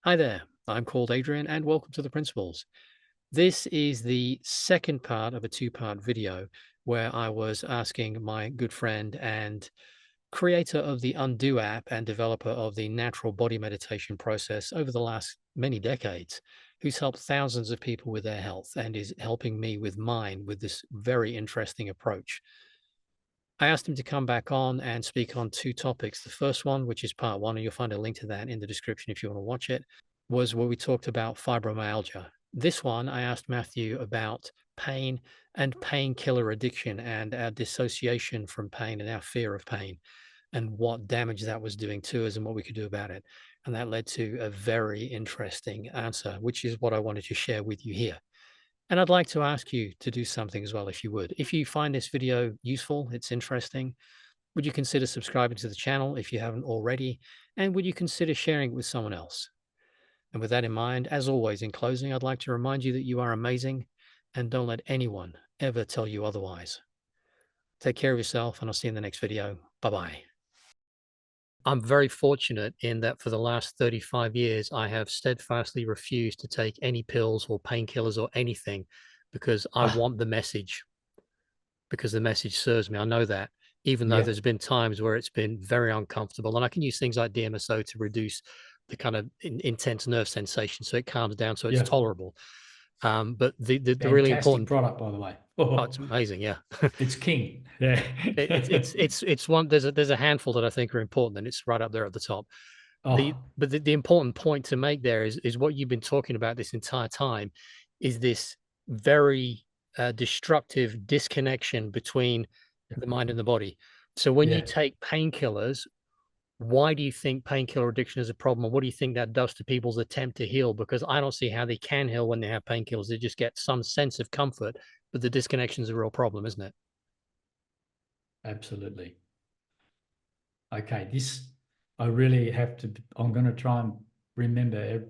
Hi there, I'm called Adrian and welcome to the Principles. This is the second part of a two-part video where I was asking my good friend and creator of the Undo app and developer of the natural body meditation process over the last many decades, who's helped thousands of people with their health and is helping me with mine with this very interesting approach. I asked him to come back on and speak on two topics. The first one, which is part one, and you'll find a link to that in the description if you want to watch it, was where we talked about fibromyalgia. This one, I asked Matthew about pain and painkiller addiction and our dissociation from pain and our fear of pain and what damage that was doing to us and what we could do about it. And that led to a very interesting answer, which is what I wanted to share with you here. And I'd like to ask you to do something as well, if you would. If you find this video useful, it's interesting, would you consider subscribing to the channel if you haven't already? And would you consider sharing it with someone else? And with that in mind, as always, in closing, I'd like to remind you that you are amazing and don't let anyone ever tell you otherwise. Take care of yourself, and I'll see you in the next video. Bye-bye. I'm very fortunate in that for the last 35 years, I have steadfastly refused to take any pills or painkillers or anything because I Ah, want the message, because the message serves me. I know that, even though yeah, there's been times where it's been very uncomfortable. And I can use things like DMSO to reduce the kind of intense nerve sensation so it calms down so it's yeah. tolerable. But the really Fantastic important, product, by the way. oh, Oh, it's amazing. Yeah. it's king. Yeah. It's one, there's a handful that I think are important, and it's right up there at the top. Oh, The important point to make there is what you've been talking about this entire time is this very destructive disconnection between yeah. the mind and the body. So when you Yeah, take painkillers, why do you think painkiller addiction is a problem? And what do you think that does to people's attempt to heal? Because I don't see how they can heal when they have painkillers. They just get some sense of comfort, but the disconnection is a real problem, isn't it? absolutely. Okay, I really have to, I'm going to try and remember,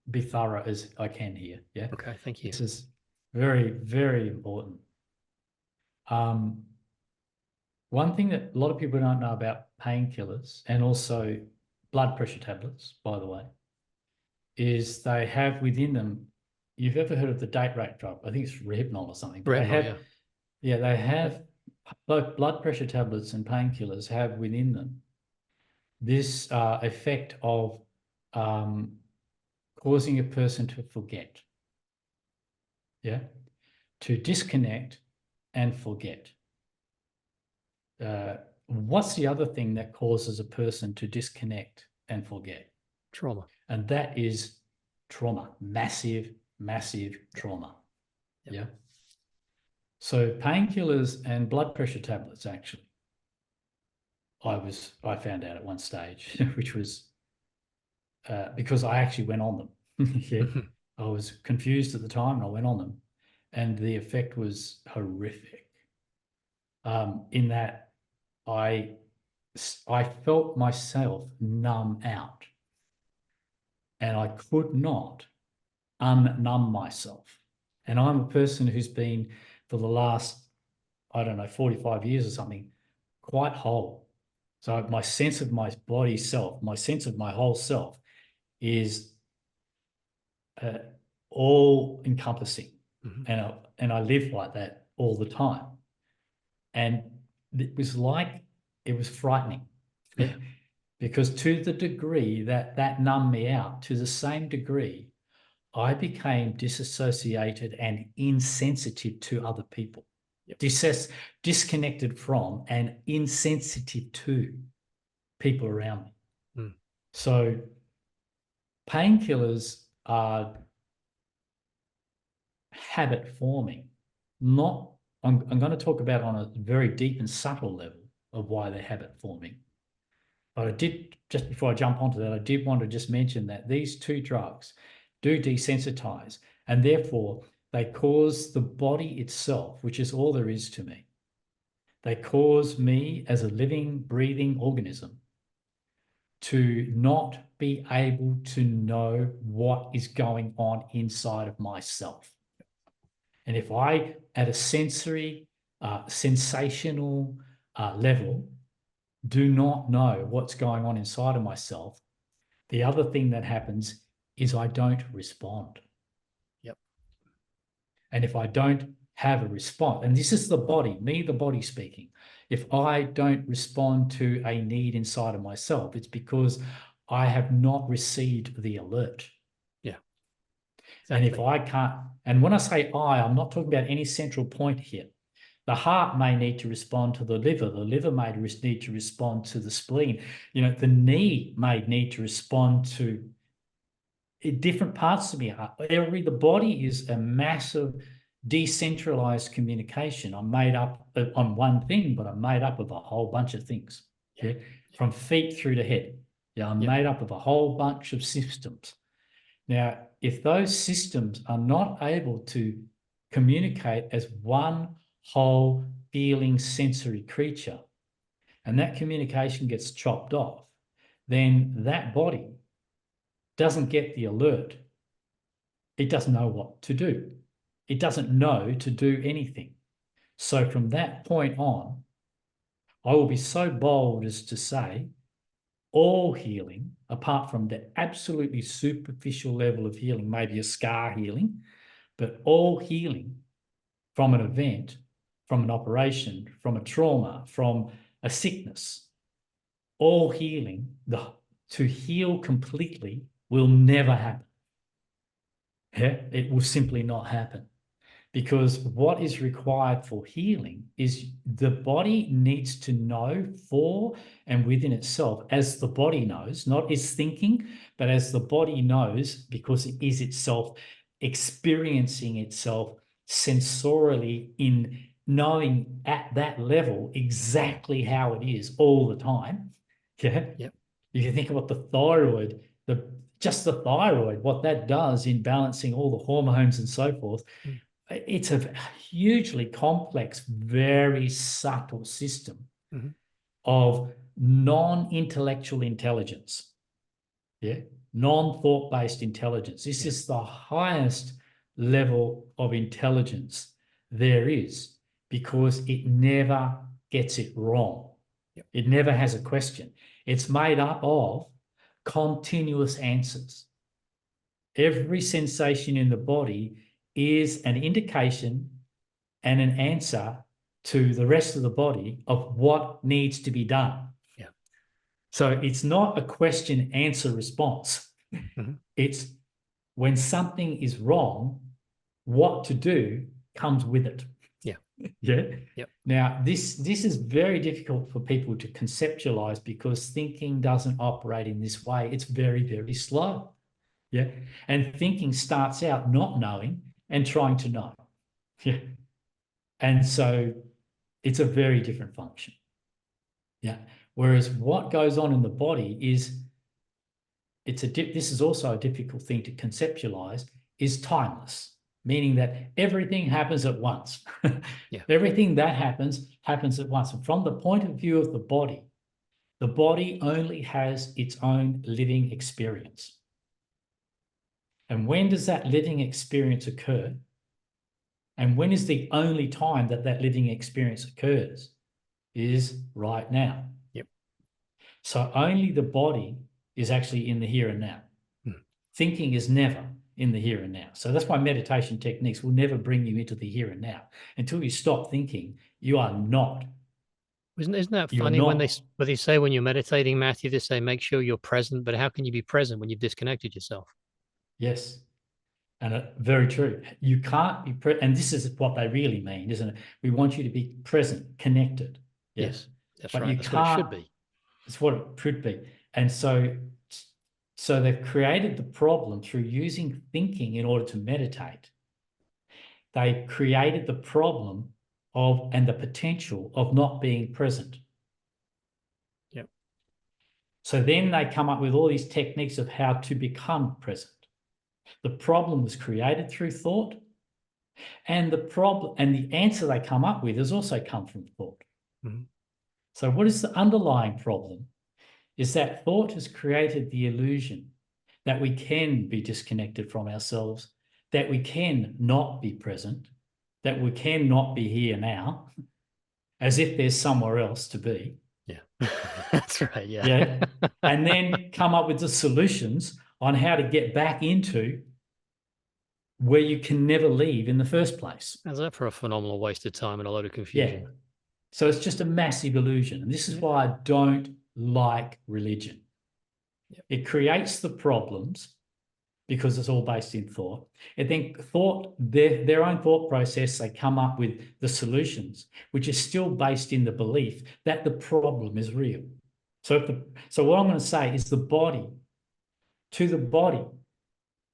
be thorough as I can here. Yeah. Okay, thank you. This is very, very important. Um, One thing that a lot of people don't know about painkillers and also blood pressure tablets, by the way, is they have within them, you've ever heard of the date rape drug? I think it's Rehypnol or something, but Retinol, yeah. they have both blood pressure tablets and painkillers have within them this effect of um, causing a person to forget, yeah, to disconnect and forget. What's the other thing that causes a person to disconnect and forget? Trauma. And that is trauma, massive, massive trauma. Yep. Yeah. So painkillers and blood pressure tablets, actually, I found out at one stage, which was because I actually went on them. Yeah. Mhm. I was confused at the time and I went on them. And the effect was horrific. In that I felt myself numb out and I could not unnumb myself. And I'm a person who's been for the last, I don't know, 45 years or something, quite whole. So my sense of my body self, my sense of my whole self is all encompassing. Mhm. And I live like that all the time. And it was frightening. Yeah. Because to the degree that numbed me out, to the same degree, I became disassociated and insensitive to other people, Yep. disconnected from and insensitive to people around me. Mm. So painkillers are habit forming, not, I'm going to talk about on a very deep and subtle level of why they're habit forming. But I did, just before I jump onto that, I did want to just mention that these two drugs do desensitize, and therefore they cause the body itself, which is all there is to me. They cause me as a living, breathing organism to not be able to know what is going on inside of myself. And if I, at a sensory, sensational level, do not know what's going on inside of myself, the other thing that happens is I don't respond. Yep. And if I don't have a response, and this is the body, me, the body speaking, if I don't respond to a need inside of myself, it's because I have not received the alert. Yeah. Exactly. Exactly. And if I can't, and when I say I'm not talking about any central point here. The heart may need to respond to the liver may need to respond to the spleen. The knee may need to respond to different parts of the heart. The body is a massive decentralized communication. I'm made up on one thing, but I'm made up of a whole bunch of things. Yeah. From feet through to head. Yeah, I'm made up of a whole bunch of systems. Now, if those systems are not able to communicate as one whole feeling sensory creature, and that communication gets chopped off, then that body doesn't get the alert. It doesn't know what to do. It doesn't know to do anything. So from that point on, I will be so bold as to say all healing, apart from the absolutely superficial level of healing, maybe a scar healing, but all healing from an event, from an operation, from a trauma, from a sickness, all healing, to heal completely will never happen. Yeah, it will simply not happen. Because what is required for healing is the body needs to know for and within itself, as the body knows, not its thinking, but as the body knows, because it is itself experiencing itself sensorially in knowing at that level exactly how it is all the time. Yeah. Yep. If you think about the thyroid, just the thyroid, what that does in balancing all the hormones and so forth, it's a hugely complex, very subtle system of non-intellectual intelligence. Yeah, non-thought-based intelligence. This is the highest level of intelligence there is, because it never gets it wrong. It never has a question. It's made up of continuous answers. Every sensation in the body is an indication and an answer to the rest of the body of what needs to be done. Yeah. So it's not a question, answer, response. It's when something is wrong, what to do comes with it. Yeah. Yeah. Yep. Now, this is very difficult for people to conceptualize, because thinking doesn't operate in this way. It's very, very slow. Yeah. And thinking starts out not knowing and trying to know. Yeah. And so it's a very different function. Yeah. Whereas what goes on in the body is, this is also a difficult thing to conceptualize, is timeless, meaning that everything happens at once. Everything that happens at once. And from the point of view of the body only has its own living experience. And when does that living experience occur? And when is the only time that that living experience occurs? Is right now. Yep. So only the body is actually in the here and now. Thinking is never in the here and now. So that's why meditation techniques will never bring you into the here and now. Until you stop thinking, you are not. Isn't that funny when they say when you're meditating, Matthew, they say make sure you're present, but how can you be present when you've disconnected yourself? Yes. And very true. You can't be and this is what they really mean, isn't it? We want you to be present, connected. Yes, that's but right. That's what it should be. It's what it should be. And so they've created the problem through using thinking in order to meditate. They created the problem of and the potential of not being present. Yep. So then they come up with all these techniques of how to become present. The problem was created through thought, and the answer they come up with has also come from thought. So what is the underlying problem? Is that thought has created the illusion that we can be disconnected from ourselves, that we can not be present, that we can not be here now, as if there's somewhere else to be. Yeah, that's right. Yeah. And then come up with the solutions on how to get back into where you can never leave in the first place. How's that for a phenomenal waste of time and a load of Yeah. confusion? So it's just a massive illusion. And this is why I don't like religion. Yep. It creates the problems because it's all based in thought. And then their own thought process, they come up with the solutions, which is still based in the belief that the problem is real. So what I'm going to say is the body,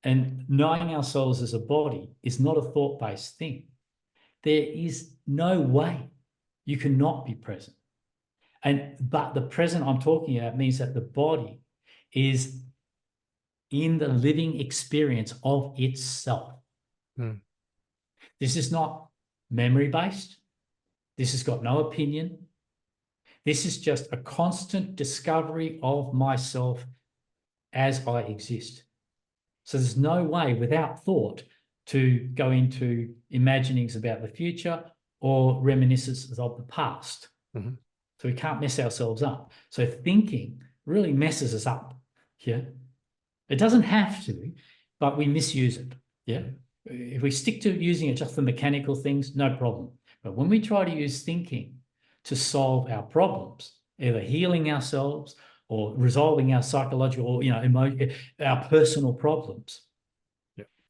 and knowing ourselves as a body is not a thought-based thing. There is no way you cannot be present. But the present I'm talking about means that the body is in the living experience of itself. This is not memory-based. This has got no opinion. This is just a constant discovery of myself as I exist. So there's no way without thought to go into imaginings about the future or reminiscences of the past. So we can't mess ourselves up. So thinking really messes us up. Yeah. It doesn't have to, but we misuse it. Yeah. If we stick to using it just for mechanical things, no problem. But when we try to use thinking to solve our problems, either healing ourselves or resolving our psychological or our personal problems,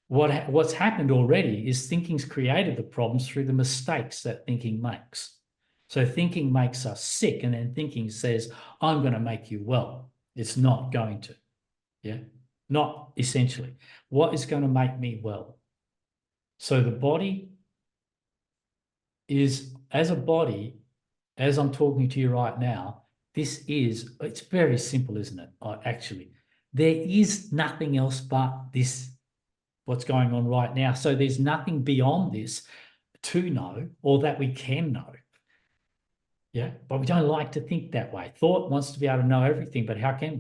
what's happened already is thinking's created the problems through the mistakes that thinking makes. So thinking makes us sick, and then thinking says, I'm going to make you well. It's not going to. Yeah. Not essentially. What is going to make me well? So the body is, as a body, as I'm talking to you right now, it's very simple, isn't it? Actually, there is nothing else but this, what's going on right now. So there's nothing beyond this to know or that we can know. Yeah, but we don't like to think that way. Thought wants to be able to know everything, but how can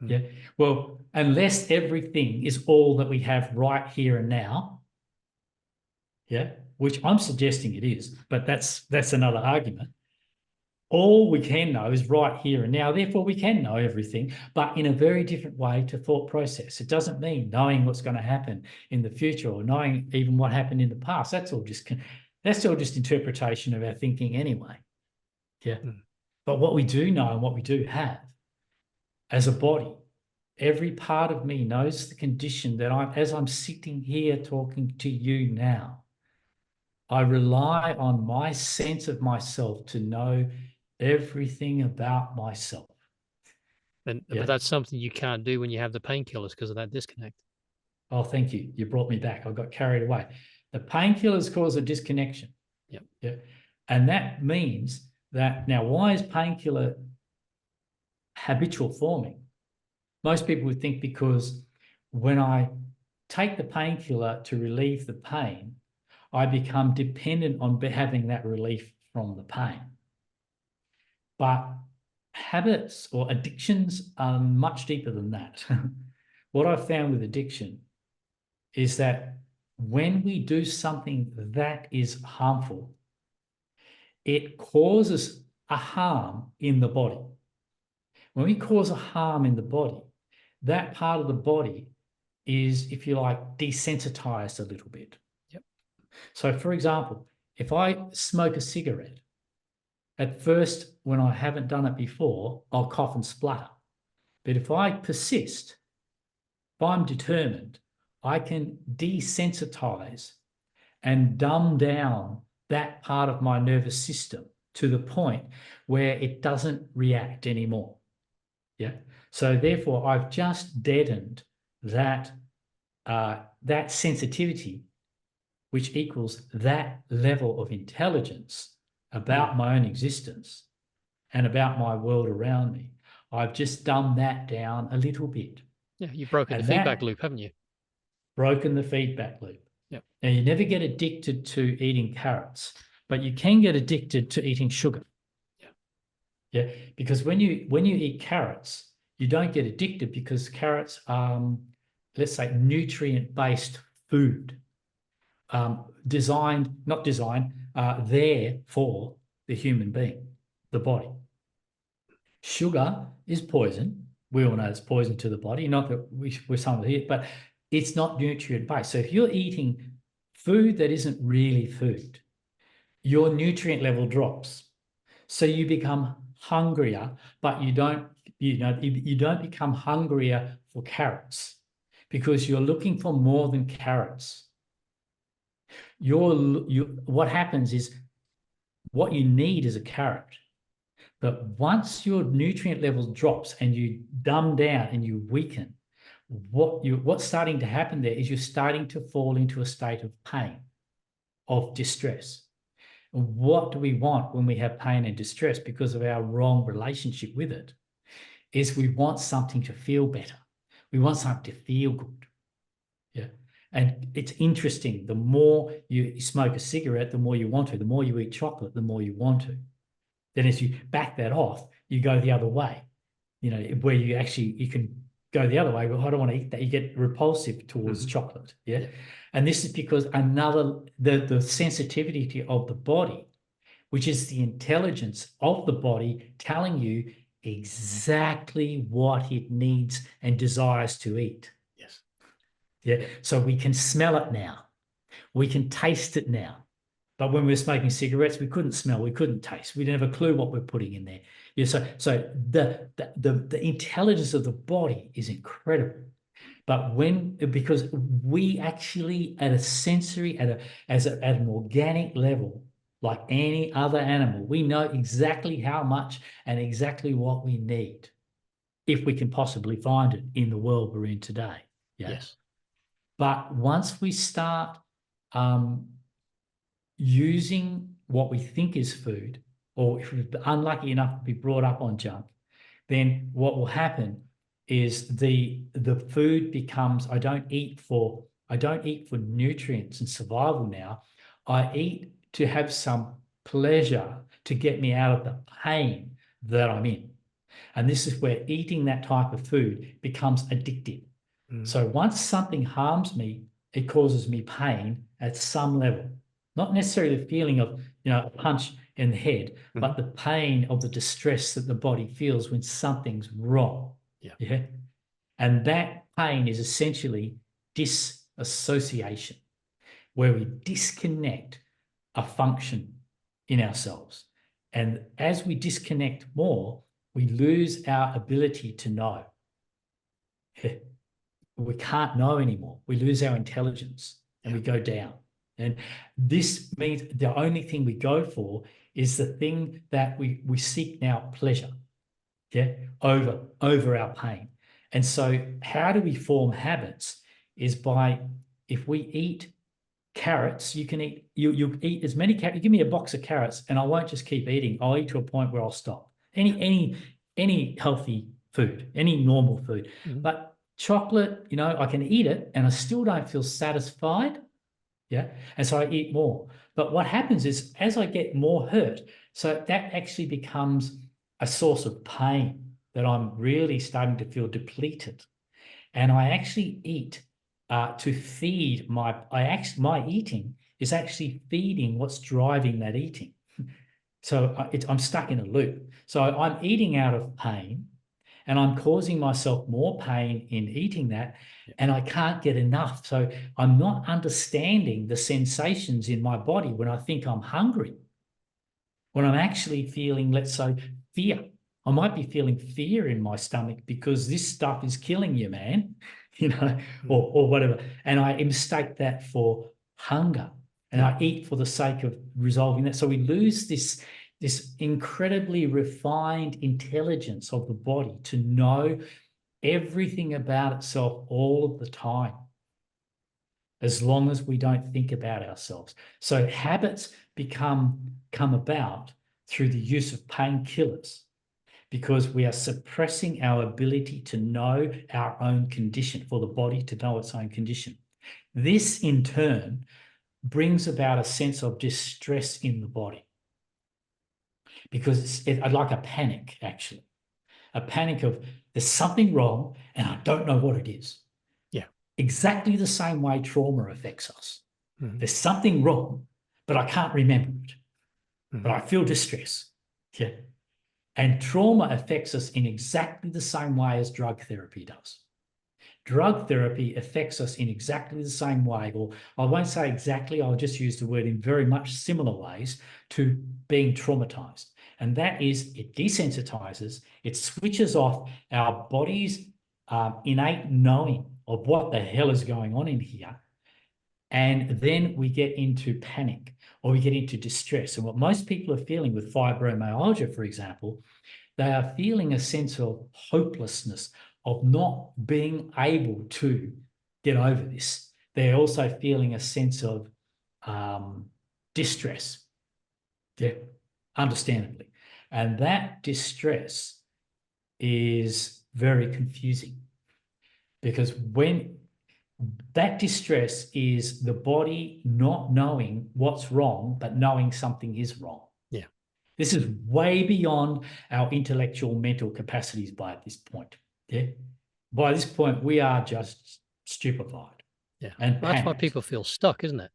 we? Yeah, well, unless everything is all that we have right here and now, yeah, which I'm suggesting it is, but that's another argument. All we can know is right here and now. Therefore, we can know everything, but in a very different way to thought process. It doesn't mean knowing what's going to happen in the future or knowing even what happened in the past. That's all just interpretation of our thinking anyway. Yeah. But what we do know and what we do have as a body, every part of me knows the condition that as I'm sitting here talking to you now, I rely on my sense of myself to know everything about myself. But that's something you can't do when you have the painkillers because of that disconnect. Oh, thank you. You brought me back. I got carried away. The painkillers cause a disconnection. Yeah. And that means that now, why is painkiller habitual forming? Most people would think because when I take the painkiller to relieve the pain, I become dependent on having that relief from the pain. But habits or addictions are much deeper than that. What I've found with addiction is that when we do something that is harmful, it causes a harm in the body. When we cause a harm in the body, that part of the body is, if you like, desensitized a little bit. Yep. So, for example, if I smoke a cigarette, at first, when I haven't done it before, I'll cough and splutter. But if I persist, if I'm determined, I can desensitize and dumb down that part of my nervous system to the point where it doesn't react anymore. Yeah. So therefore, I've just deadened that sensitivity, which equals that level of intelligence about my own existence and about my world around me. I've just dumbed that down a little bit. Yeah, you've broken the feedback loop, haven't you? Broken the feedback loop. Yep. Now, you never get addicted to eating carrots, but you can get addicted to eating sugar. Yeah, because when you eat carrots, you don't get addicted because carrots are, let's say, nutrient-based food, there for the human being, the body. Sugar is poison, we all know it's poison to the body. Not that we're some of it, but it's not nutrient based. So if you're eating food that isn't really food, your nutrient level drops. So you become hungrier, but you don't become hungrier for carrots because you're looking for more than carrots. What happens is what you need is a carrot. But once your nutrient level drops and you dumb down and you weaken, what's starting to happen there is you're starting to fall into a state of pain, of distress. And what do we want when we have pain and distress because of our wrong relationship with it? Is we want something to feel better. We want something to feel good. Yeah. And it's interesting. The more you smoke a cigarette, the more you want to. The more you eat chocolate, the more you want to. Then as you back that off, you go the other way, where you can go the other way. Well, I don't want to eat that. You get repulsive towards chocolate. Yeah. And this is because the sensitivity of the body, which is the intelligence of the body telling you exactly what it needs and desires to eat. Yes. Yeah. So we can smell it now. We can taste it now. But when we were smoking cigarettes, we couldn't smell, we couldn't taste. We didn't have a clue what we're putting in there. Yeah, so the intelligence of the body is incredible. But because we actually at a sensory, at an organic level, like any other animal, we know exactly how much and exactly what we need, if we can possibly find it in the world we're in today. Yeah? Yes. But once we start using what we think is food, or if we're unlucky enough to be brought up on junk, then what will happen is the food becomes, I don't eat for nutrients and survival now. I eat to have some pleasure to get me out of the pain that I'm in. And this is where eating that type of food becomes addictive. So once something harms me, it causes me pain at some level. Not necessarily the feeling of, a punch in the head, but the pain of the distress that the body feels when something's wrong. Yeah. And that pain is essentially disassociation, where we disconnect a function in ourselves. And as we disconnect more, we lose our ability to know. We can't know anymore. We lose our intelligence and we go down. And this means the only thing we go for is the thing that we seek now, pleasure, over our pain. And so how do we form habits is by, if we eat carrots, you can eat, you eat as many carrots, you give me a box of carrots and I won't just keep eating. I'll eat to a point where I'll stop. Any healthy food, any normal food. But chocolate, I can eat it and I still don't feel satisfied. Yeah. And so I eat more. But what happens is as I get more hurt, so that actually becomes a source of pain that I'm really starting to feel depleted. And I actually eat to feed my eating is actually feeding what's driving that eating. So I'm stuck in a loop. So I'm eating out of pain and I'm causing myself more pain in eating that, and I can't get enough. So I'm not understanding the sensations in my body when I think I'm hungry, when I'm actually feeling, let's say, fear. I might be feeling fear in my stomach because this stuff is killing you, man, or whatever. And I mistake that for hunger, and I eat for the sake of resolving that. So we lose this incredibly refined intelligence of the body to know everything about itself all of the time, as long as we don't think about ourselves. So habits come about through the use of painkillers, because we are suppressing our ability to know our own condition, for the body to know its own condition. This in turn brings about a sense of distress in the body, because it's like a panic, actually. A panic of there's something wrong and I don't know what it is. Yeah. Exactly the same way trauma affects us. There's something wrong, but I can't remember it. But I feel distress. Yeah. And trauma affects us in exactly the same way as drug therapy does. Drug therapy affects us in exactly the same way, or I won't say exactly, I'll just use the word in very much similar ways to being traumatized. And that is, it desensitizes, it switches off our body's innate knowing of what the hell is going on in here. And then we get into panic, or we get into distress. And what most people are feeling with fibromyalgia, for example, they are feeling a sense of hopelessness, of not being able to get over this. They're also feeling a sense of distress, yeah, understandably. And that distress is very confusing, because when that distress is the body not knowing what's wrong, but knowing something is wrong. Yeah. This is way beyond our intellectual mental capacities by this point. Yeah. By this point, we are just stupefied. Yeah. And Well, that's why panicked. people feel stuck, isn't it?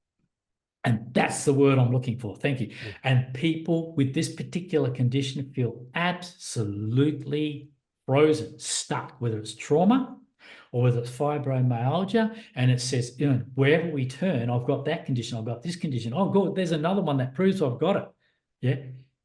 And that's the word I'm looking for. Thank you. Yeah. And people with this particular condition feel absolutely frozen, stuck, whether it's trauma or whether it's fibromyalgia. And it says, you know, wherever we turn, I've got that condition, I've got this condition. Oh, God, there's another one that proves I've got it. Yeah.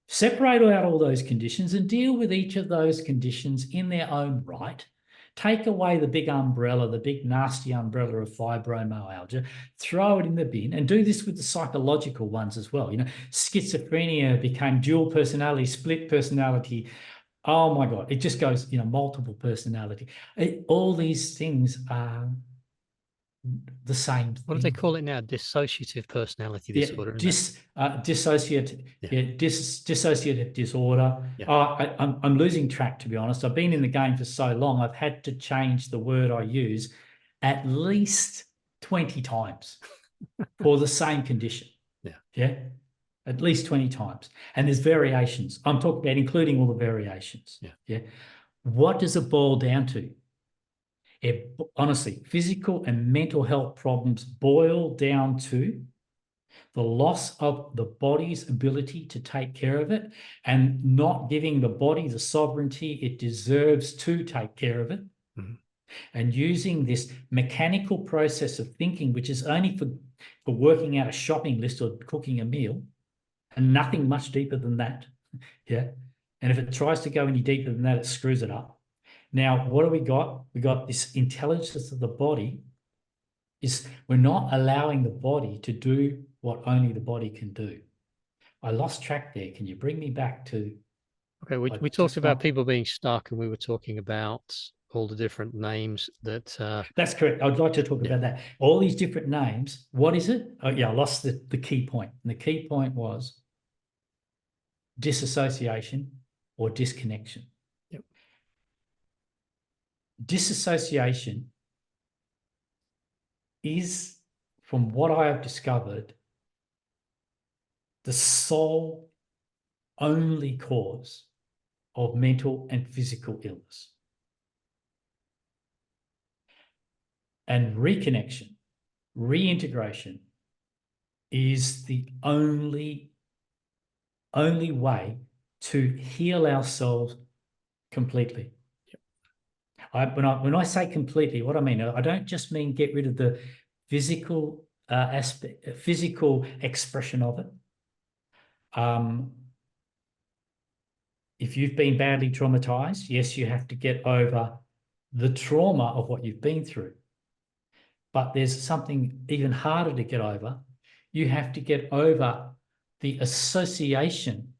Separate out all those conditions and deal with each of those conditions in their own right. Take away the big umbrella, the big nasty umbrella of fibromyalgia, throw it in the bin, and do this with the psychological ones as well. You know, schizophrenia became dual personality, split personality. Oh my God, it just goes, you know, multiple personality. All these things are the same thing. What do they call it now? Dissociative personality disorder. Dissociative, dissociative disorder. Yeah. I'm losing track, to be honest. I've been in the game for so long, I've had to change the word I use at least 20 times for the same condition. Yeah. At least 20 times. And there's variations. I'm talking about including all the variations. Yeah. What does it boil down to? Honestly, physical and mental health problems boil down to the loss of the body's ability to take care of it, and not giving the body the sovereignty it deserves to take care of it. Mm-hmm. And using this mechanical process of thinking, which is only for working out a shopping list or cooking a meal, and nothing much deeper than that. Yeah. And if it tries to go any deeper than that, it screws it up. Now, what do we got? We got this intelligence of the body. We're not allowing the body to do what only the body can do. I lost track there. Can you bring me back to? Okay, we talked about people being stuck, and we were talking about all the different names that. That's correct. I'd like to talk about that. All these different names. What is it? Oh, yeah, I lost the key point. And the key point was disassociation or disconnection. Yep. Disassociation is, from what I have discovered, the sole only cause of mental and physical illness. And reconnection, reintegration, is the only way to heal ourselves completely. When I say completely, what I mean, I don't just mean get rid of the physical aspect, physical expression of it. If you've been badly traumatized, yes, you have to get over the trauma of what you've been through. But there's something even harder to get over. You have to get over the association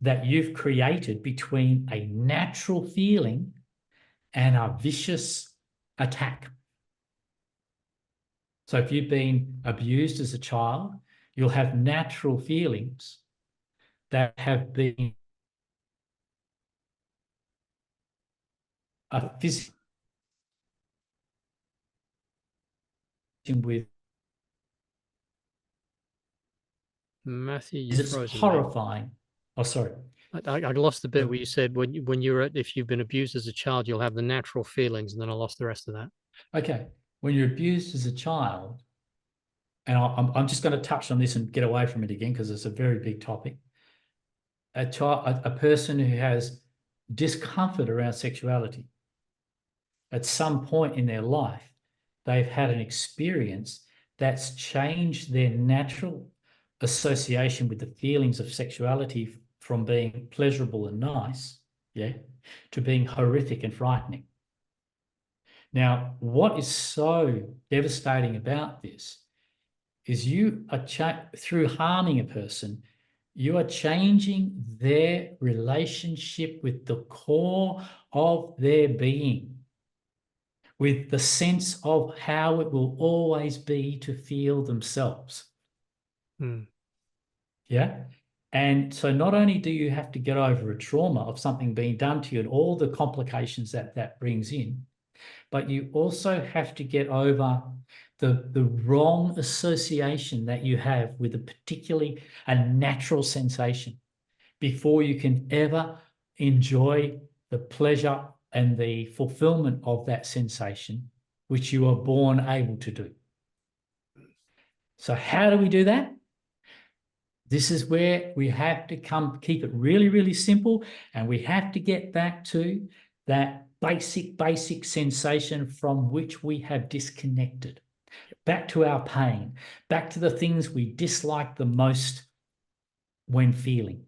that you've created between a natural feeling and a vicious attack. So if you've been abused as a child, you'll have natural feelings that have been a physical with. Matthew, you're It's frozen, horrifying. Mate. Oh, sorry. I lost the bit where you said if you've been abused as a child, you'll have the natural feelings, and then I lost the rest of that. Okay. When you're abused as a child, and I'm just going to touch on this and get away from it again because it's a very big topic. a person who has discomfort around sexuality, at some point in their life, they've had an experience that's changed their natural association with the feelings of sexuality from being pleasurable and nice, yeah, to being horrific and frightening. Now, what is so devastating about this is you are through harming a person, you are changing their relationship with the core of their being, with the sense of how it will always be to feel themselves. Yeah. And so not only do you have to get over a trauma of something being done to you and all the complications that that brings in, but you also have to get over the wrong association that you have with a natural sensation before you can ever enjoy the pleasure and the fulfillment of that sensation, which you are born able to do. So how do we do that? This is where we have to keep it really, really simple, and we have to get back to that basic sensation from which we have disconnected. Back to our pain, back to the things we dislike the most when feeling.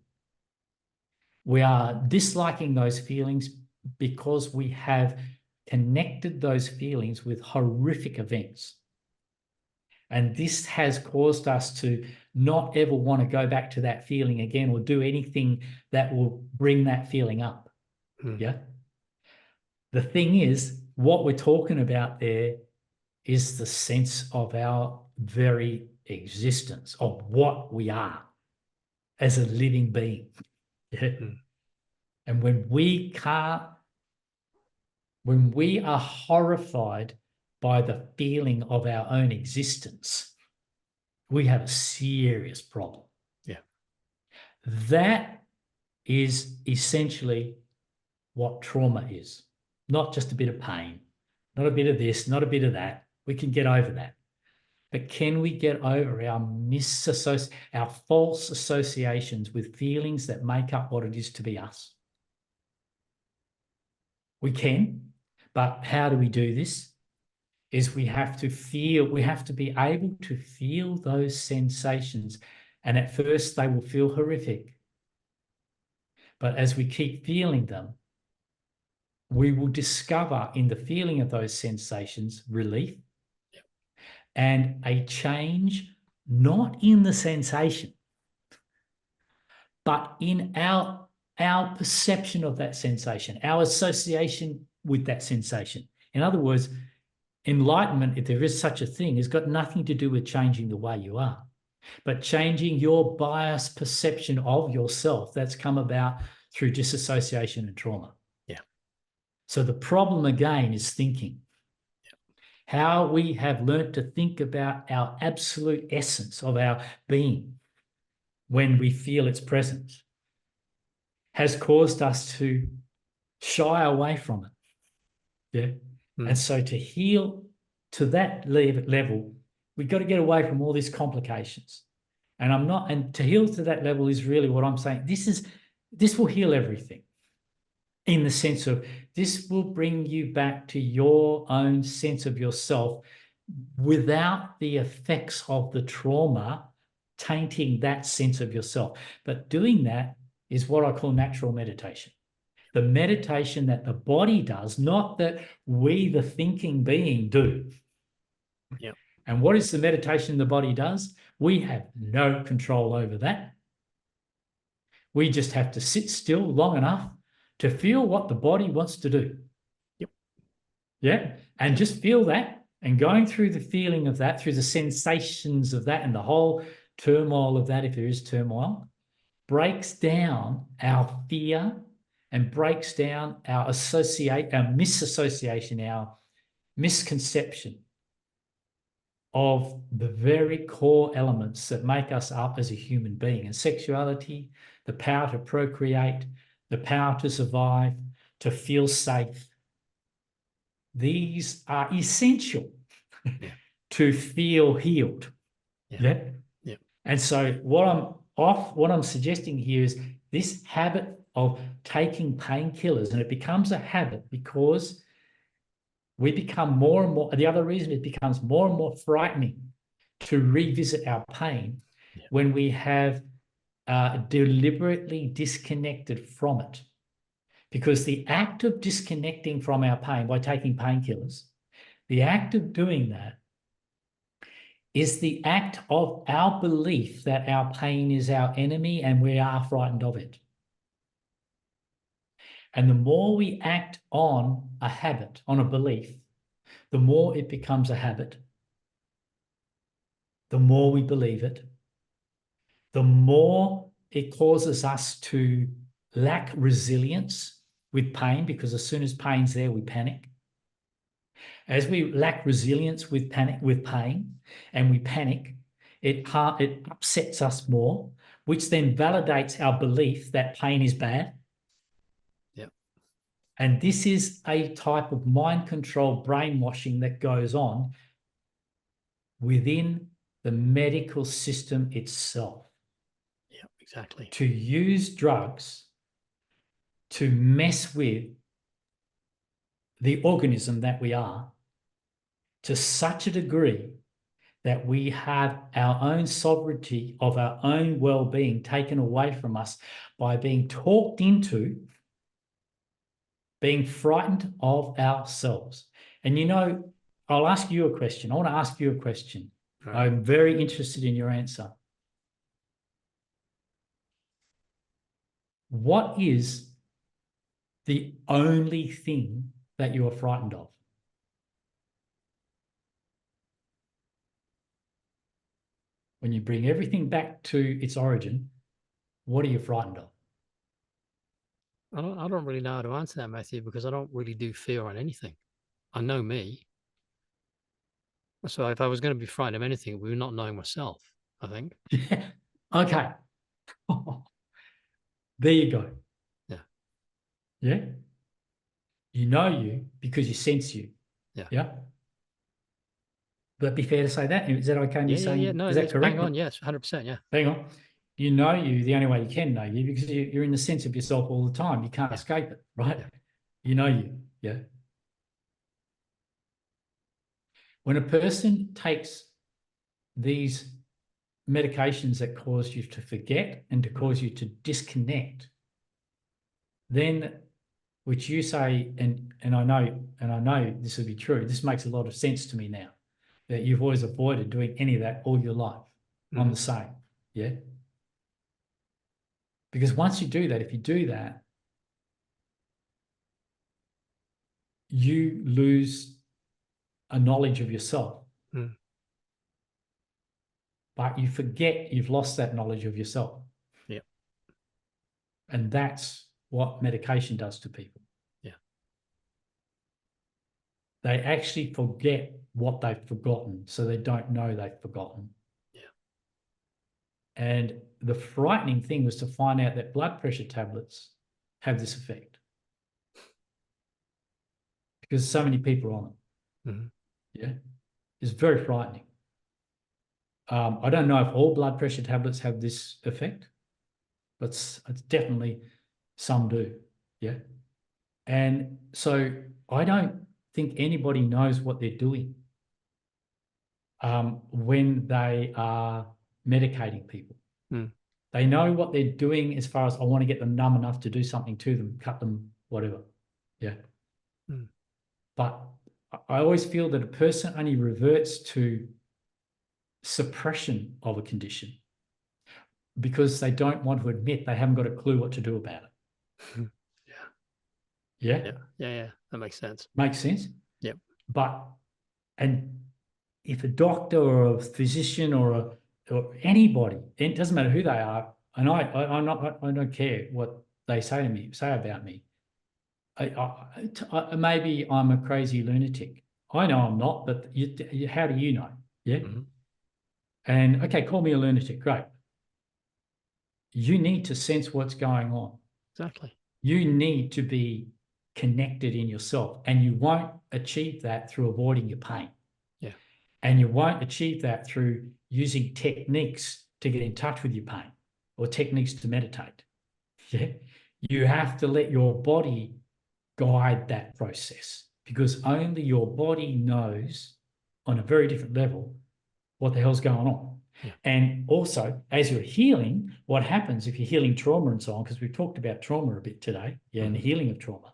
We are disliking those feelings because we have connected those feelings with horrific events. And this has caused us to not ever want to go back to that feeling again or do anything that will bring that feeling up. Yeah. The thing is, what we're talking about there is the sense of our very existence, of what we are as a living being. Yeah. And when we are horrified by the feeling of our own existence, we have a serious problem. Yeah. That is essentially what trauma is. Not just a bit of pain, not a bit of this, not a bit of that. We can get over that. But can we get over our false associations with feelings that make up what it is to be us? We can, but how do we do this? Is we have to be able to feel those sensations. And at first they will feel horrific. But as we keep feeling them, we will discover in the feeling of those sensations relief and a change, not in the sensation, but in our perception of that sensation, our association with that sensation. In other words, enlightenment, if there is such a thing, has got nothing to do with changing the way you are, but changing your biased perception of yourself that's come about through disassociation and trauma. Yeah. So the problem again is thinking. Yeah. How we have learnt to think about our absolute essence of our being when we feel its presence has caused us to shy away from it. Yeah. And so to heal to that level, we've got to get away from all these complications. And to heal to that level is really what I'm saying. This will heal everything in the sense of this will bring you back to your own sense of yourself without the effects of the trauma tainting that sense of yourself. But doing that is what I call natural meditation. The meditation that the body does, not that we, the thinking being, do. Yeah. And what is the meditation the body does? We have no control over that. We just have to sit still long enough to feel what the body wants to do. Yep. Yeah. And just feel that, and going through the feeling of that, through the sensations of that and the whole turmoil of that, if there is turmoil, breaks down our fear and breaks down our misassociation, our misconception of the very core elements that make us up as a human being. And sexuality, the power to procreate, the power to survive, to feel safe. These are essential to feel healed. Yeah. Yeah. And so what I'm suggesting here is This habit of taking painkillers, and it becomes a habit because we become more and more, the other reason it becomes more and more frightening to revisit our pain when we have deliberately disconnected from it. Because the act of disconnecting from our pain by taking painkillers, the act of doing that is the act of our belief that our pain is our enemy and we are frightened of it. And the more we act on a habit, on a belief, the more it becomes a habit, the more we believe it, the more it causes us to lack resilience with pain, because as soon as pain's there, we panic. As we lack resilience with pain, and we panic, it upsets us more, which then validates our belief that pain is bad. Yeah. And this is a type of mind control brainwashing that goes on within the medical system itself. Yeah, exactly. To use drugs to mess with the organism that we are to such a degree that we have our own sovereignty of our own well-being taken away from us by being talked into being frightened of ourselves. And you know, I'll ask you a question. I want to ask you a question. Right. I'm very interested in your answer. What is the only thing that you are frightened of? When you bring everything back to its origin, what are you frightened of? I don't really know how to answer that, Matthew, because I don't really do fear on anything. I know me. So if I was going to be frightened of anything, we were not knowing myself, I think. Yeah. Okay. There you go. Yeah. Yeah. You know you because you sense you. Yeah. Yeah. Would that be fair to say that? Is that okay? Yeah. No, is that it's correct? bang on. Yes, 100%. Yeah. Hang on. You know you the only way you can know you because you're in the sense of yourself all the time. You can't escape it, right? Yeah. You know you. Yeah. When a person takes these medications that cause you to forget and to cause you to disconnect, then, which you say, and I know this will be true, this makes a lot of sense to me now, that you've always avoided doing any of that all your life. I'm the same. Yeah. Because once you do that, if you do that, you lose a knowledge of yourself. Mm. But you forget you've lost that knowledge of yourself. Yeah. And that's what medication does to people. Yeah. They actually forget what they've forgotten, so they don't know they've forgotten. Yeah. And the frightening thing was to find out that blood pressure tablets have this effect. Because so many people are on it. Mm-hmm. Yeah. It's very frightening. I don't know if all blood pressure tablets have this effect, but it's definitely some do. Yeah. And so I don't think anybody knows what they're doing when they are medicating people. Mm. They know what they're doing as far as I want to get them numb enough to do something to them, cut them, whatever. Yeah. Mm. But I always feel that a person only reverts to suppression of a condition because they don't want to admit they haven't got a clue what to do about it. Yeah. Yeah. That makes sense. Makes sense. Yep. But, and if a doctor or a physician or anybody, it doesn't matter who they are, and I don't care what they say about me. Maybe I'm a crazy lunatic. I know I'm not, but how do you know? Yeah. Mm-hmm. And okay, call me a lunatic. Great. You need to sense what's going on. Exactly. You need to be connected in yourself, and you won't achieve that through avoiding your pain. Yeah. And you won't achieve that through using techniques to get in touch with your pain or techniques to meditate. Yeah. You have to let your body guide that process, because only your body knows on a very different level what the hell's going on. Yeah. And also, as you're healing, what happens if you're healing trauma and so on, because we've talked about trauma a bit today, and the healing of trauma,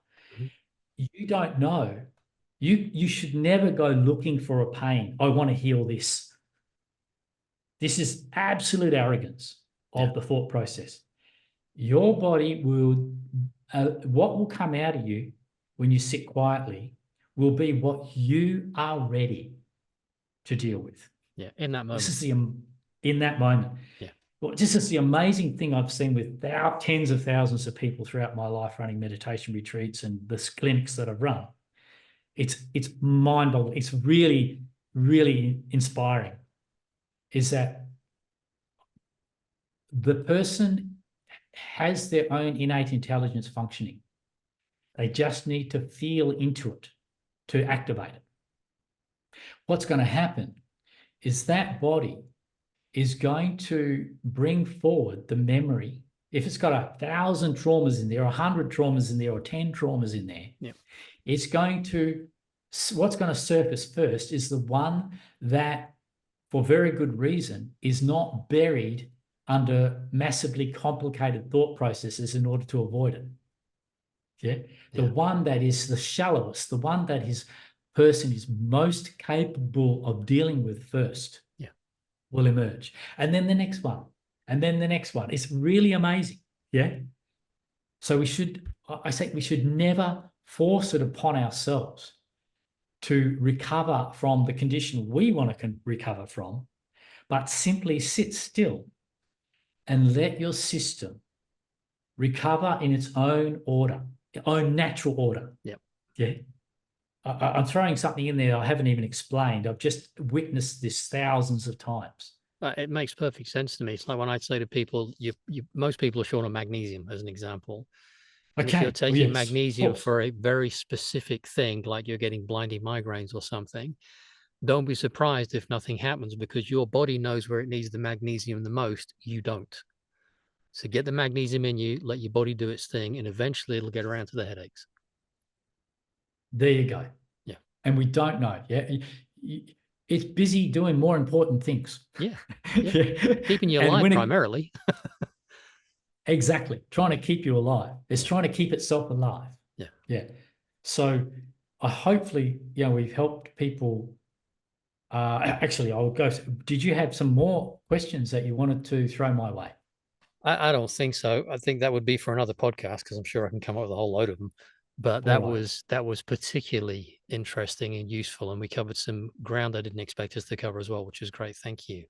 you don't know. You should never go looking for a pain. I want to heal this. This is absolute arrogance of the thought process. Your body will, what will come out of you when you sit quietly will be what you are ready to deal with. Yeah, in that moment. This is in that moment. Yeah. Well, this is the amazing thing I've seen with tens of thousands of people throughout my life running meditation retreats and the clinics that I've run. It's mind-boggling. It's really, really inspiring. Is that the person has their own innate intelligence functioning. They just need to feel into it to activate it. What's going to happen is that body is going to bring forward the memory. If it's got 1,000 traumas in there, 100 traumas in there, or 10 traumas in there, it's going to, what's going to surface first is the one that, for very good reason, is not buried under massively complicated thought processes in order to avoid it. The one that is the shallowest, the one that his person is most capable of dealing with first will emerge. And then the next one, and then the next one. It's really amazing. So I say we should never force it upon ourselves to recover from the condition we want to recover from, but simply sit still and let your system recover in its own order, own natural order. I'm throwing something in there I haven't even explained. I've just witnessed this thousands of times. It makes perfect sense to me. It's like when I say to people, most people are short on magnesium, as an example. And if you're taking magnesium for a very specific thing, like you're getting blinding migraines or something, don't be surprised if nothing happens, because your body knows where it needs the magnesium the most. You don't. So get the magnesium in you, let your body do its thing, and eventually it'll get around to the headaches. There you go. And we don't know. It's busy doing more important things. Keeping you alive primarily. Exactly. Trying to keep you alive. It's trying to keep itself alive. So hopefully, we've helped people. Actually, I'll go. Did you have some more questions that you wanted to throw my way? I don't think so. I think that would be for another podcast, because I'm sure I can come up with a whole load of them. But that was particularly interesting and useful, and we covered some ground I didn't expect us to cover as well, which is great. Thank you.